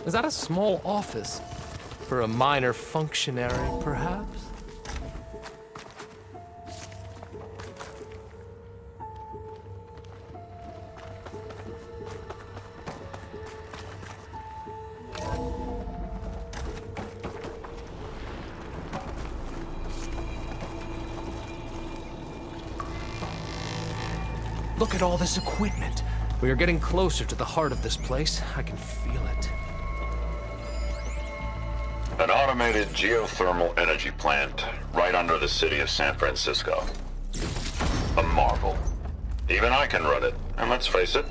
Is that a small office? For a minor functionary, perhaps? Look at all this equipment. We are getting closer to the heart of this place. I can feel it. An automated geothermal energy plant right under the city of San Francisco. A marvel. Even I can run it, and let's face it,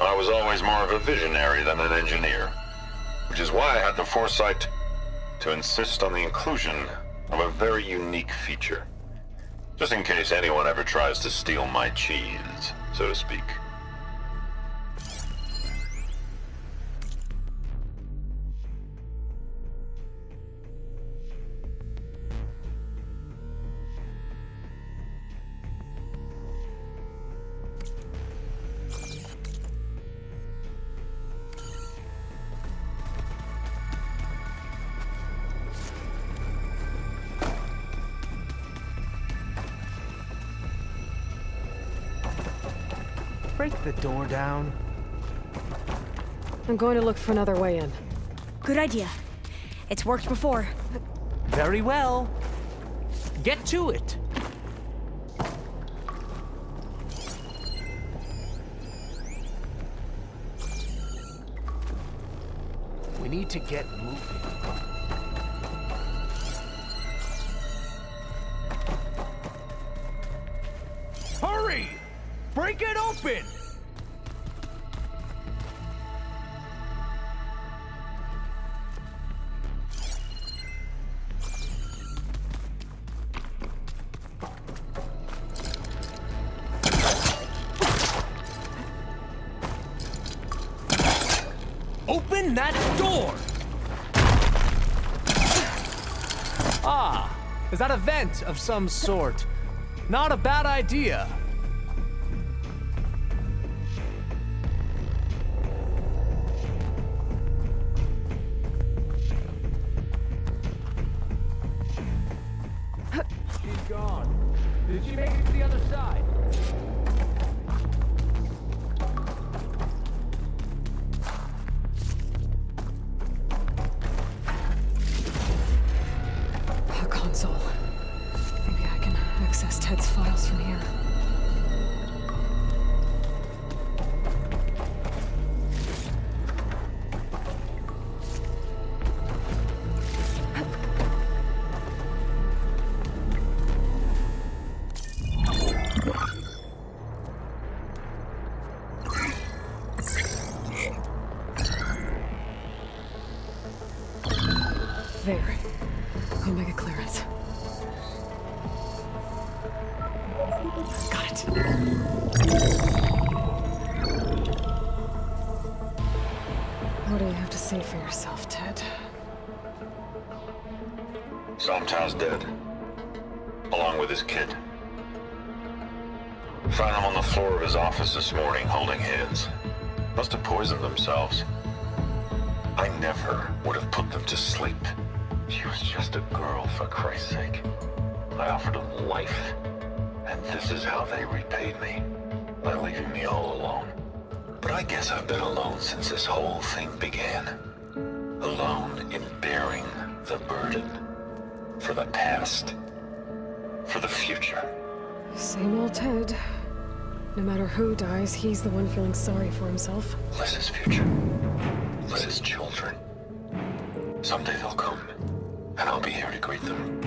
I was always more of a visionary than an engineer. Which is why I had the foresight to insist on the inclusion of a very unique feature. Just in case anyone ever tries to steal my cheese, so to speak. Break the door down. I'm going to look for another way in. Good idea. It's worked before. Very well. Get to it. We need to get moving. Hurry! Break it open! Open that door! Ah, is that a vent of some sort? Not a bad idea. She's gone. Did she make it to the other side? A console. Maybe I can access Ted's files from here. There. Omega clearance. Got it. What do you have to say for yourself, Ted? Somtown's dead. Along with his kid. Found him on the floor of his office this morning, holding hands. Must have poisoned themselves. I never would have put them to sleep. She was just a girl, for Christ's sake. I offered them life, and this is how they repaid me, by leaving me all alone. But I guess I've been alone since this whole thing began. Alone in bearing the burden. For the past. For the future. Same old Ted. No matter who dies, he's the one feeling sorry for himself. Liz's future. Liz's children. Someday they'll come. And I'll be here to greet them.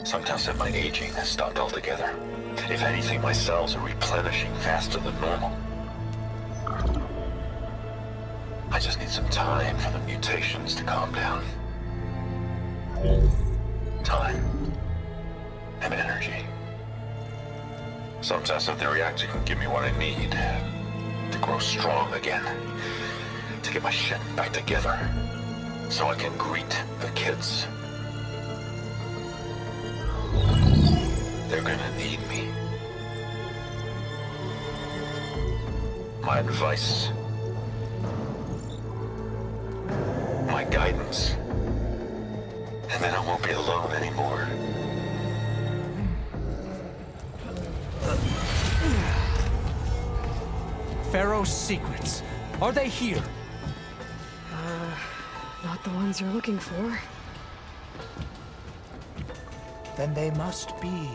Sometimes said my aging has stopped altogether. If anything, my cells are replenishing faster than normal. I just need some time for the mutations to calm down. Time. And energy. Sometimes if the reactor can give me what I need to grow strong again. To get my shit back together, so I can greet the kids. They're gonna need me. my advice, my guidance, and then I won't be alone anymore. Pharaoh's secrets. Are they here? Not the ones you're looking for. Then they must be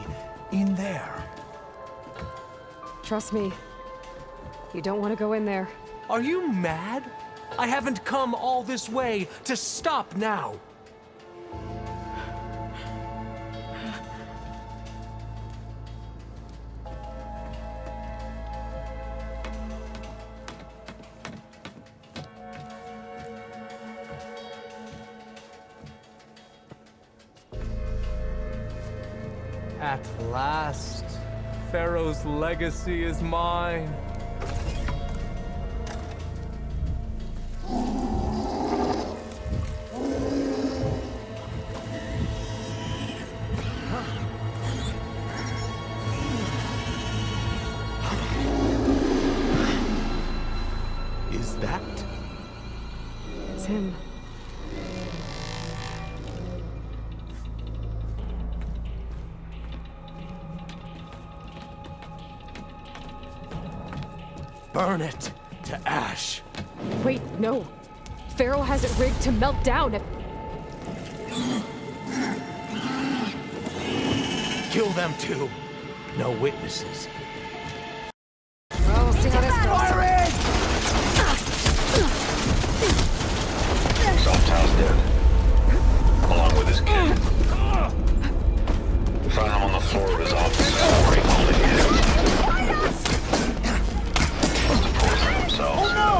in there. Trust me. You don't want to go in there. Are you mad? I haven't come all this way to stop now. At last, Pharaoh's legacy is mine. Is that? It's him. Burn it to ash. Wait, no. Pharaoh has it rigged to melt down if... Kill them too. No witnesses. Well, we'll see how this goes. Saltow's dead, along with his kid. Found him on the floor of his office, snoring, holding hands. Must have poisoned themselves. Oh no!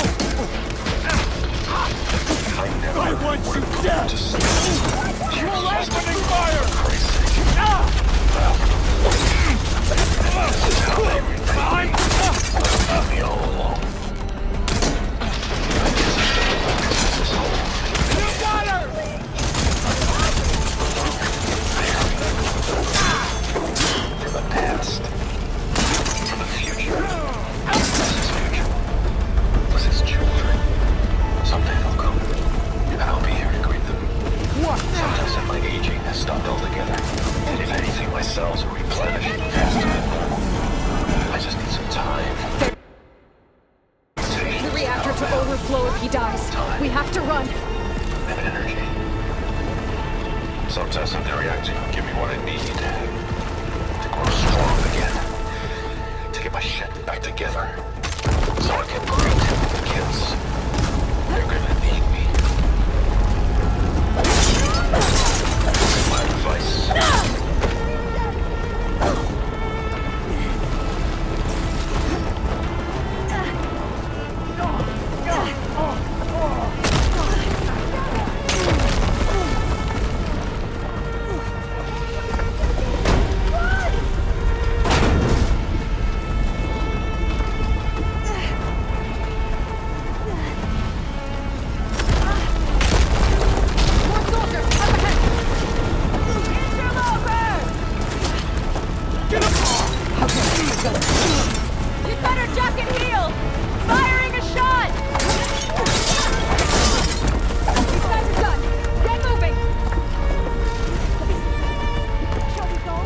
I never want would you have put dead. them to sleep. She was just a opening girl, fire. for Christ's sake. Well, this is how they repay me. Left me all alone. I guess I should have left this whole thing. You got her! For the past. For the future. This is future. This is children. Someday they'll come. And I'll be here to greet them. Sometimes my aging has stopped altogether. And if anything, my cells are replenishing faster than normal. I just need some time. The reactor to overflow if he dies. We have to run. And energy. Sometimes the reactor will give me what I need to grow strong again. To get my shit back together. So I can greet the kids. They're gonna need me. My advice. You'd better duck and heal! Firing a shot! These guys are done! Get moving! Shall we go?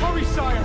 Hurry, sire!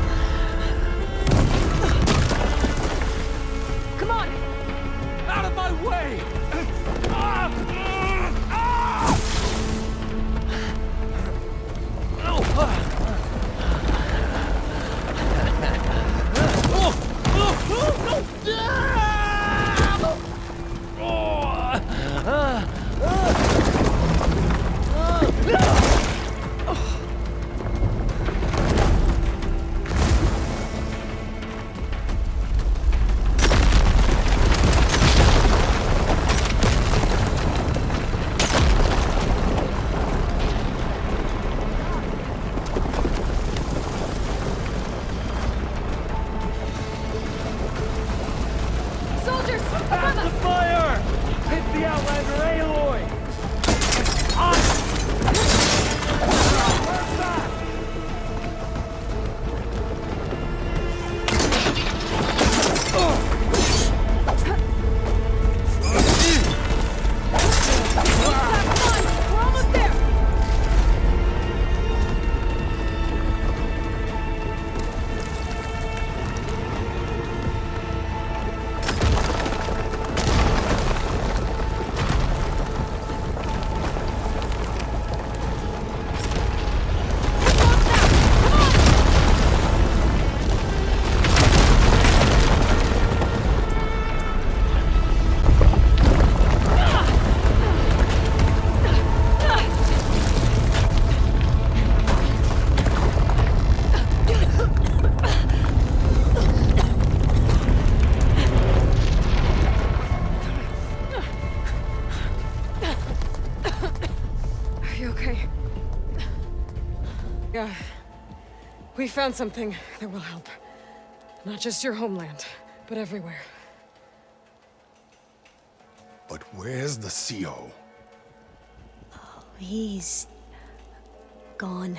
We found something that will help. Not just your homeland, but everywhere. But where's the CO? He's gone.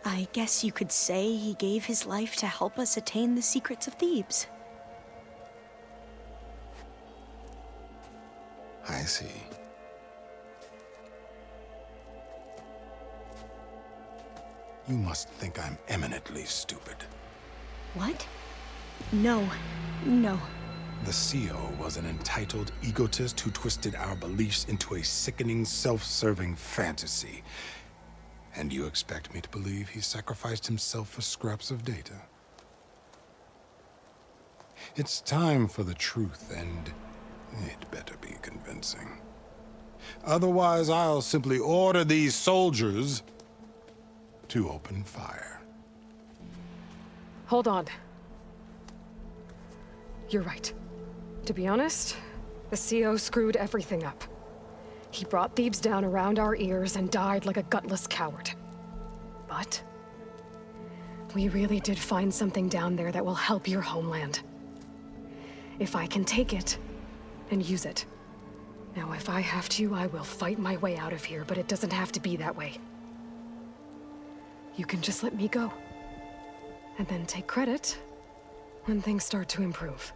I guess you could say he gave his life to help us attain the secrets of Thebes. I see. You must think I'm eminently stupid. What? No. No. The CO was an entitled egotist who twisted our beliefs into a sickening, self-serving fantasy. And you expect me to believe he sacrificed himself for scraps of data? It's time for the truth, and it better be convincing. Otherwise, I'll simply order these soldiers to open fire. Hold on. You're right. To be honest, the CO screwed everything up. He brought Thebes down around our ears and died like a gutless coward. But we really did find something down there that will help your homeland. If I can take it and use it. Now, if I have to, I will fight my way out of here, but it doesn't have to be that way. You can just let me go. And then take credit when things start to improve.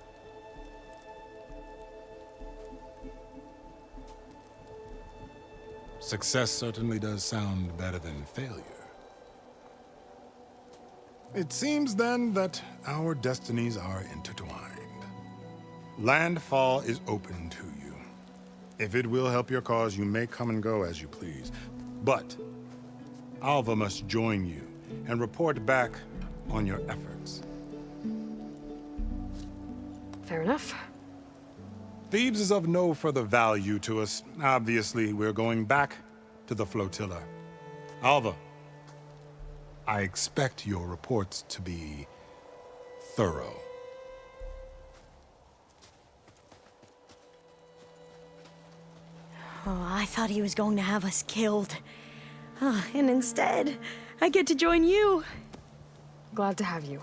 Success certainly does sound better than failure. It seems then that our destinies are intertwined. Landfall is open to you. If it will help your cause, you may come and go as you please. But Alva must join you and report back on your efforts. Fair enough. Thebes is of no further value to us. Obviously, we're going back to the flotilla. Alva, I expect your reports to be thorough. Oh, I thought he was going to have us killed. And instead, I get to join you. Glad to have you.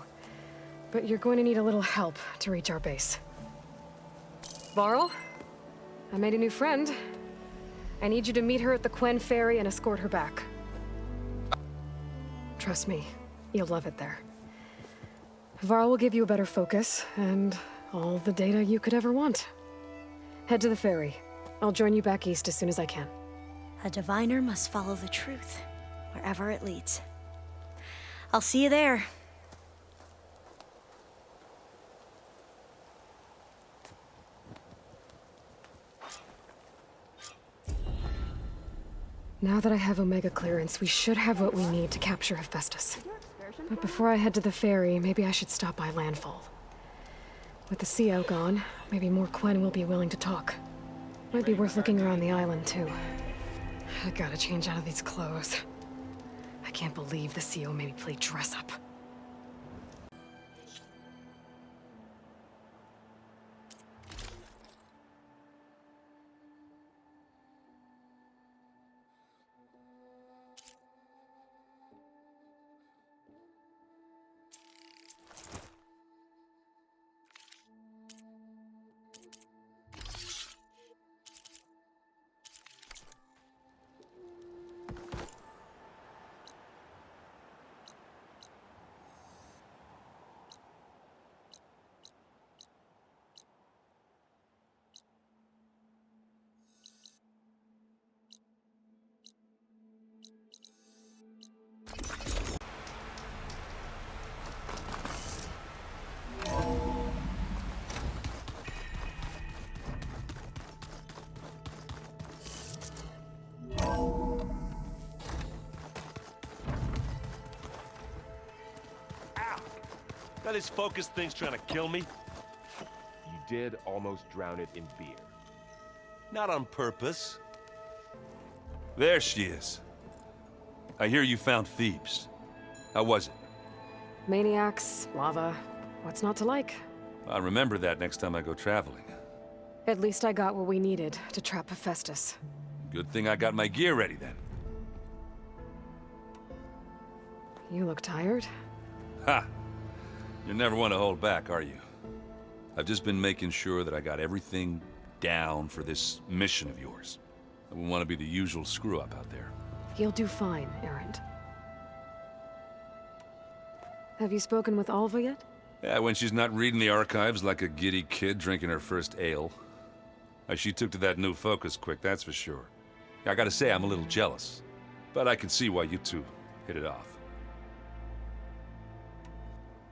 But you're going to need a little help to reach our base. Varl, I made a new friend. I need you to meet her at the Quen Ferry and escort her back. Trust me, you'll love it there. Varl will give you a better focus, and all the data you could ever want. Head to the ferry. I'll join you back east as soon as I can. A diviner must follow the truth, wherever it leads. I'll see you there. Now that I have Omega clearance, we should have what we need to capture Hephaestus. But before I head to the ferry, maybe I should stop by Landfall. With the CO gone, maybe more Quen will be willing to talk. Might be worth looking around the island, too. I gotta change out of these clothes. I can't believe the CO made me play dress-up. Now this focus thing's trying to kill me? You did almost drown it in beer. Not on purpose. There she is. I hear you found Thebes. How was it? Maniacs, lava, what's not to like? I'll remember that next time I go traveling. At least I got what we needed to trap Hephaestus. Good thing I got my gear ready then. You look tired. Ha! You never want to hold back, are you? I've just been making sure that I got everything down for this mission of yours. I wouldn't want to be the usual screw-up out there. You'll do fine, Erend. Have you spoken with Alva yet? Yeah, when she's not reading the archives like a giddy kid drinking her first ale. She took to that new focus quick, that's for sure. I gotta say, I'm a little jealous. But I can see why you two hit it off.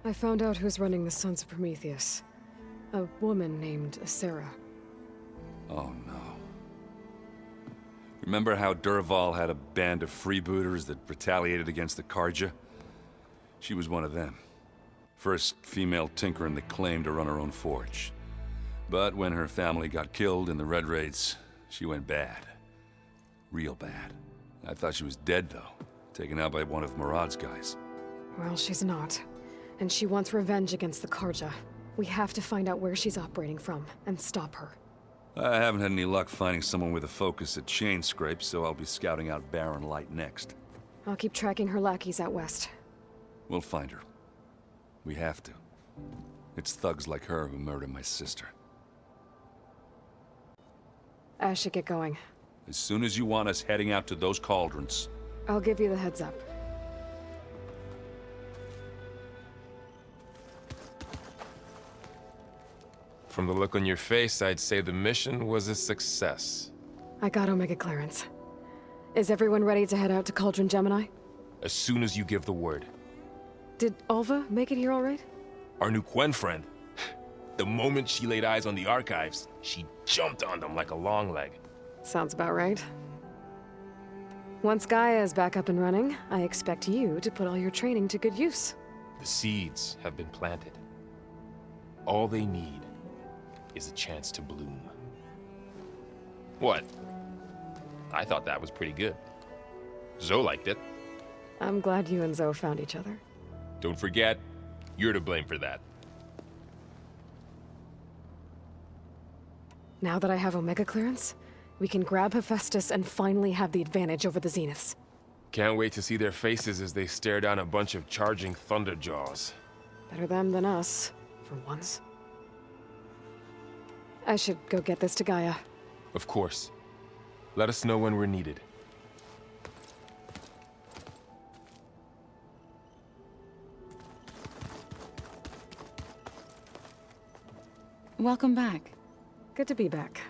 I found out who's running the Sons of Prometheus. A woman named Sarah. Oh no. Remember how Durval had a band of freebooters that retaliated against the Karja? She was one of them. First female tinker in the claim to run her own forge. But when her family got killed in the Red Raids, she went bad. Real bad. I thought she was dead, though. Taken out by one of Murad's guys. Well, she's not. And she wants revenge against the Karja. We have to find out where she's operating from, and stop her. I haven't had any luck finding someone with a focus at chain scrapes, so I'll be scouting out Barren Light next. I'll keep tracking her lackeys out west. We'll find her. We have to. It's thugs like her who murdered my sister. I should get going. As soon as you want us heading out to those cauldrons. I'll give you the heads up. From the look on your face, I'd say the mission was a success. I got Omega clearance. Is everyone ready to head out to Cauldron Gemini? As soon as you give the word. Did Alva make it here all right? Our new Quen friend. The moment she laid eyes on the archives, she jumped on them like a long leg. Sounds about right. Once Gaia is back up and running, I expect you to put all your training to good use. The seeds have been planted. All they need is a chance to bloom. What? I thought that was pretty good. Zoe liked it. I'm glad you and Zoe found each other. Don't forget, you're to blame for that. Now that I have Omega clearance, we can grab Hephaestus and finally have the advantage over the Zeniths. Can't wait to see their faces as they stare down a bunch of charging Thunderjaws. Better them than us, for once. I should go get this to Gaia. Of course. Let us know when we're needed. Welcome back. Good to be back.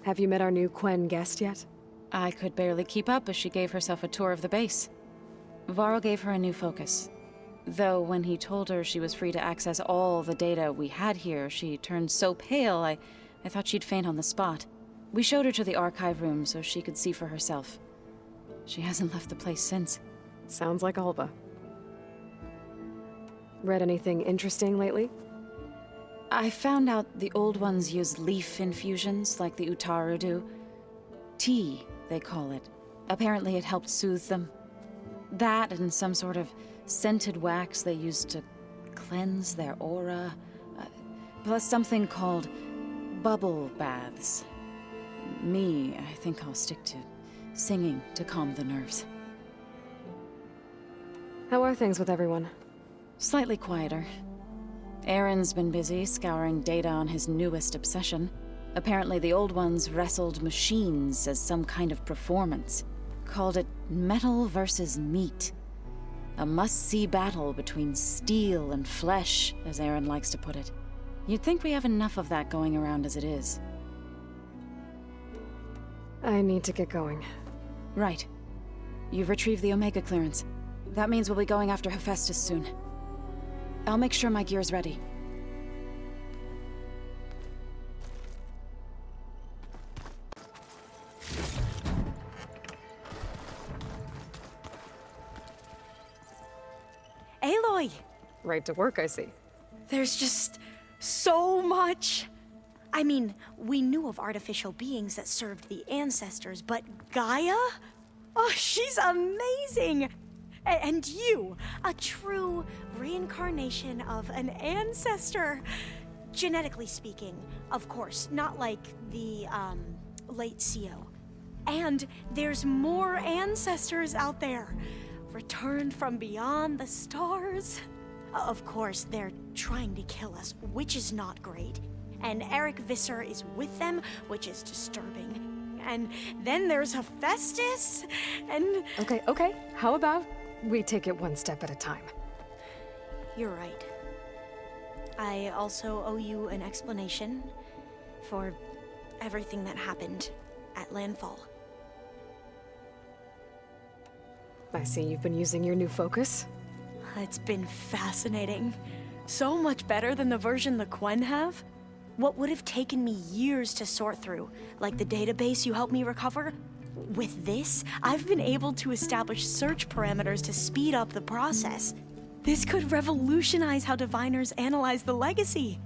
Have you met our new Quen guest yet? I could barely keep up as she gave herself a tour of the base. Varl gave her a new focus. Though when he told her she was free to access all the data we had here, she turned so pale, I thought she'd faint on the spot. We showed her to the archive room so she could see for herself. She hasn't left the place since. Sounds like Alva. Read anything interesting lately? I found out the old ones use leaf infusions like the Utaru do. Tea, they call it. Apparently it helped soothe them. That and some sort of scented wax they used to cleanse their aura. Plus something called bubble baths. Me, I think I'll stick to singing to calm the nerves. How are things with everyone? Slightly quieter. Aaron's been busy scouring data on his newest obsession. Apparently the old ones wrestled machines as some kind of performance. Called it metal versus meat. A must-see battle between steel and flesh, as Aaron likes to put it. You'd think we have enough of that going around as it is. I need to get going. Right. You've retrieved the Omega clearance. That means we'll be going after Hephaestus soon. I'll make sure my gear's ready. Aloy! Right to work, I see. There's just so much. I mean, we knew of artificial beings that served the ancestors, but Gaia? Oh, she's amazing! And you, a true reincarnation of an ancestor. Genetically speaking, of course, not like the, late CO. And there's more ancestors out there. returned from beyond the stars. Of course, they're trying to kill us, which is not great. And Eric Visser is with them, which is disturbing. And then there's Hephaestus, and... Okay. How about we take it one step at a time? You're right. I also owe you an explanation for everything that happened at Landfall. I see you've been using your new focus. It's been fascinating. So much better than the version the Quen have. What would have taken me years to sort through, like the database you helped me recover, with this, I've been able to establish search parameters to speed up the process. This could revolutionize how diviners analyze the legacy.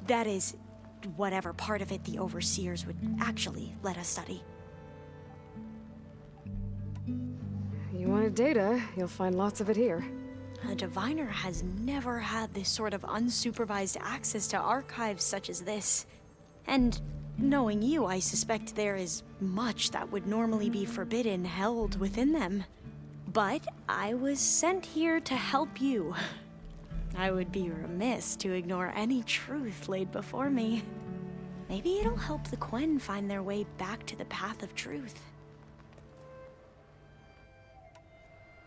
That is, whatever part of it the Overseers would actually let us study. You wanted data, you'll find lots of it here. A diviner has never had this sort of unsupervised access to archives such as this. And knowing you, I suspect there is much that would normally be forbidden held within them. But I was sent here to help you. I would be remiss to ignore any truth laid before me. Maybe it'll help the Quen find their way back to the path of truth.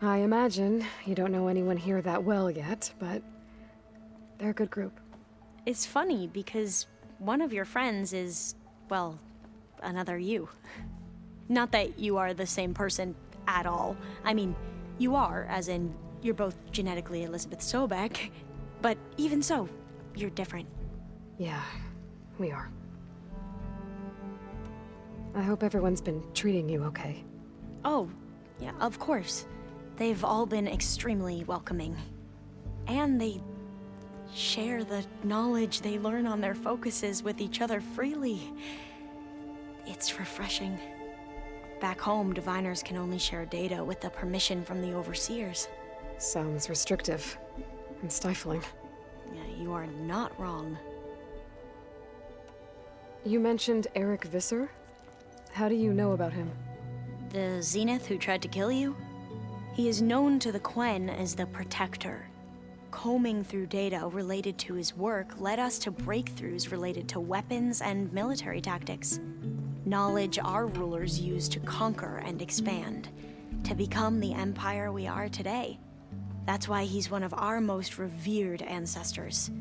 I imagine you don't know anyone here that well yet, but they're a good group. It's funny because one of your friends is, well, another you. Not that you are the same person at all. I mean, you are, as in, you're both genetically Elizabeth Sobek, but even so, you're different. Yeah, we are. I hope everyone's been treating you okay. Oh, yeah, of course. They've all been extremely welcoming. And they share the knowledge they learn on their focuses with each other freely. It's refreshing. Back home, diviners can only share data with the permission from the Overseers. Sounds restrictive and stifling. Yeah, you are not wrong. You mentioned Eric Visser? How do you know about him? The Zenith who tried to kill you? He is known to the Quen as the Protector. Combing through data related to his work led us to breakthroughs related to weapons and military tactics. Knowledge our rulers used to conquer and expand, to become the empire we are today. That's why he's one of our most revered ancestors.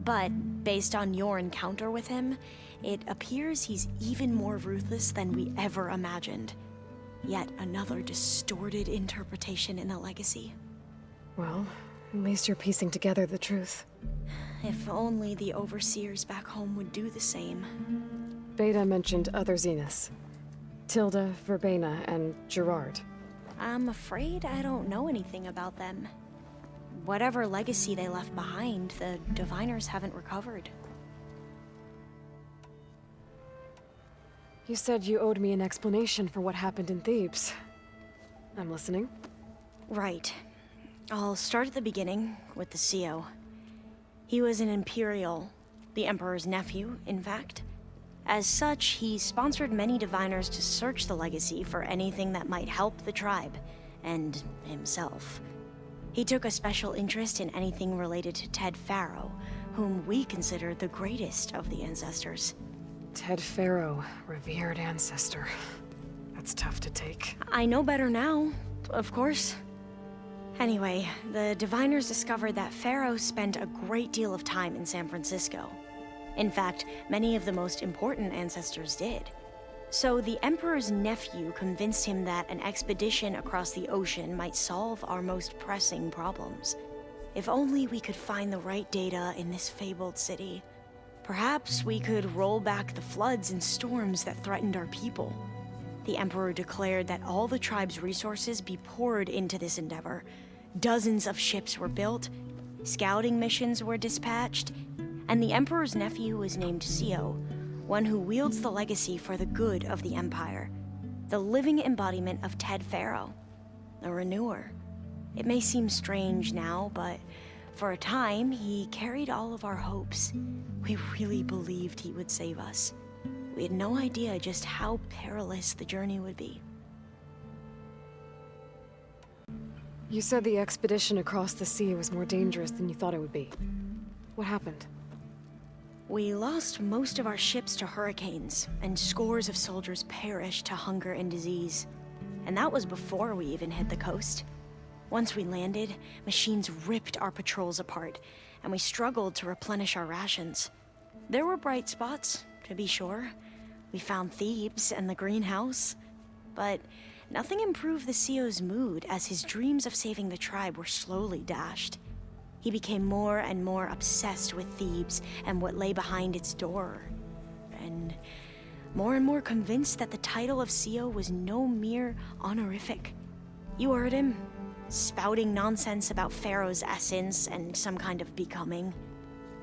But based on your encounter with him, it appears he's even more ruthless than we ever imagined. Yet another distorted interpretation in the legacy. Well, at least you're piecing together the truth. If only the Overseers back home would do the same. Beta mentioned other Zeniths. Tilda, Verbena, and Gerard. I'm afraid I don't know anything about them. Whatever legacy they left behind, the diviners haven't recovered. You said you owed me an explanation for what happened in Thebes. I'm listening. Right. I'll start at the beginning, with the CO. He was an Imperial, the Emperor's nephew, in fact. As such, he sponsored many diviners to search the legacy for anything that might help the tribe, and himself. He took a special interest in anything related to Ted Faro, whom we consider the greatest of the ancestors. Ted Faro, revered ancestor. That's tough to take. I know better now, of course. Anyway, the diviners discovered that Faro spent a great deal of time in San Francisco. In fact, many of the most important ancestors did. So the Emperor's nephew convinced him that an expedition across the ocean might solve our most pressing problems. If only we could find the right data in this fabled city. Perhaps we could roll back the floods and storms that threatened our people. The Emperor declared that all the tribe's resources be poured into this endeavor. Dozens of ships were built, scouting missions were dispatched, and the Emperor's nephew was named CO, one who wields the legacy for the good of the Empire. The living embodiment of Ted Faro, a renewer. It may seem strange now, but for a time, he carried all of our hopes. We really believed he would save us. We had no idea just how perilous the journey would be. You said the expedition across the sea was more dangerous than you thought it would be. What happened? We lost most of our ships to hurricanes, and scores of soldiers perished to hunger and disease. And that was before we even hit the coast. Once we landed, machines ripped our patrols apart, and we struggled to replenish our rations. There were bright spots, to be sure. We found Thebes and the greenhouse. But nothing improved the CEO's mood as his dreams of saving the tribe were slowly dashed. He became more and more obsessed with Thebes and what lay behind its door. And more convinced that the title of CEO was no mere honorific. You heard him, spouting nonsense about Pharaoh's essence and some kind of becoming.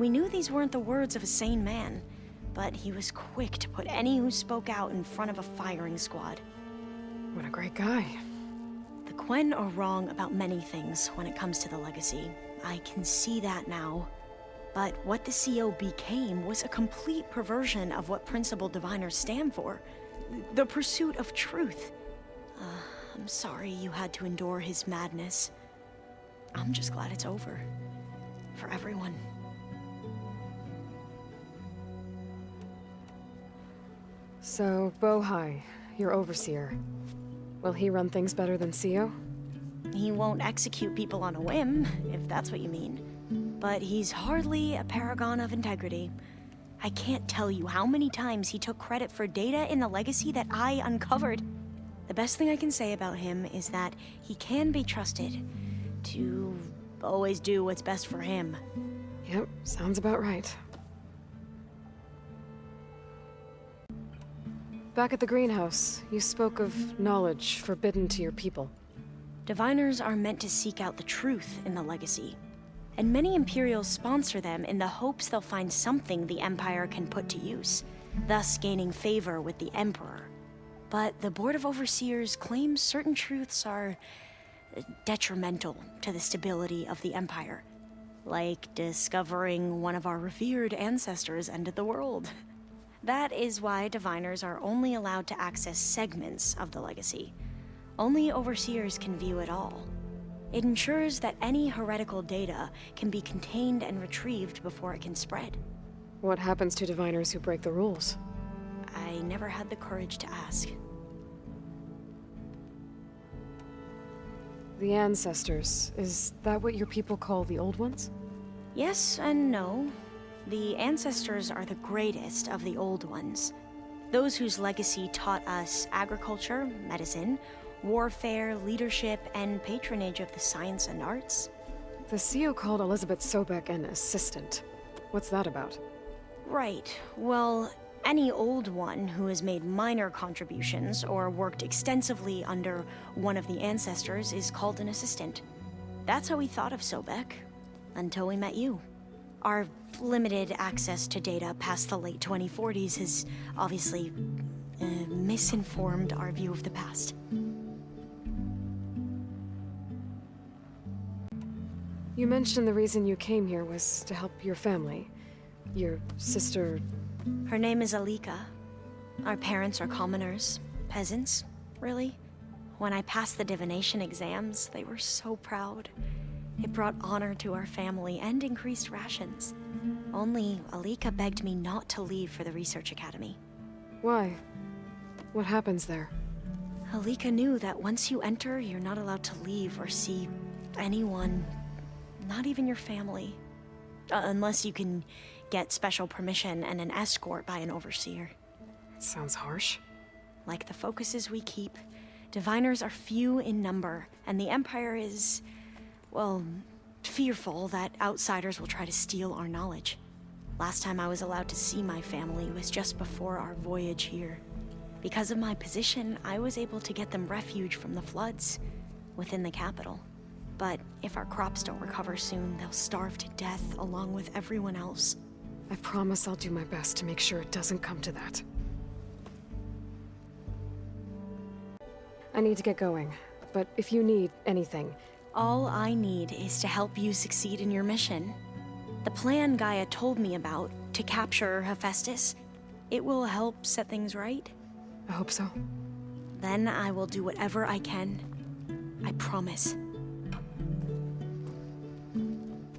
We knew these weren't the words of a sane man, but he was quick to put any who spoke out in front of a firing squad. What a great guy. The Quen are wrong about many things when it comes to the legacy. I can see that now. But what the CO became was a complete perversion of what principled diviners stand for. The pursuit of truth. I'm sorry you had to endure his madness. I'm just glad it's over. For everyone. So, Bohai, your overseer. Will he run things better than CEO? He won't execute people on a whim, if that's what you mean. But he's hardly a paragon of integrity. I can't tell you how many times he took credit for data in the legacy that I uncovered. The best thing I can say about him is that he can be trusted to always do what's best for him. Yep, sounds about right. Back at the greenhouse, you spoke of knowledge forbidden to your people. Diviners are meant to seek out the truth in the legacy, and many Imperials sponsor them in the hopes they'll find something the Empire can put to use, thus gaining favor with the Emperor. But the Board of Overseers claims certain truths are detrimental to the stability of the Empire, like discovering one of our revered ancestors ended the world. That is why Diviners are only allowed to access segments of the legacy. Only Overseers can view it all. It ensures that any heretical data can be contained and retrieved before it can spread. What happens to Diviners who break the rules? I never had the courage to ask. The ancestors, is that what your people call the old ones? Yes and no. The ancestors are the greatest of the old ones. Those whose legacy taught us agriculture, medicine, warfare, leadership, and patronage of the science and arts. The CEO called Elizabeth Sobek an assistant. What's that about? Right. Well, any old one who has made minor contributions or worked extensively under one of the ancestors is called an assistant. That's how we thought of Sobek, until we met you. Our limited access to data past the late 2040s has obviously misinformed our view of the past. You mentioned the reason you came here was to help your family. Your sister... Her name is Alika. Our parents are commoners. Peasants, really. When I passed the divination exams, they were so proud. It brought honor to our family and increased rations. Only Alika begged me not to leave for the research academy. Why? What happens there? Alika knew that once you enter, you're not allowed to leave or see anyone, not even your family. Unless you can get special permission and an escort by an overseer. It sounds harsh. Like the focuses we keep, diviners are few in number, and the Empire is, well, fearful that outsiders will try to steal our knowledge. Last time I was allowed to see my family was just before our voyage here. Because of my position, I was able to get them refuge from the floods within the capital. But if our crops don't recover soon, they'll starve to death along with everyone else. I promise I'll do my best to make sure it doesn't come to that. I need to get going, but if you need anything... All I need is to help you succeed in your mission. The plan Gaia told me about, to capture Hephaestus, it will help set things right. I hope so. Then I will do whatever I can. I promise.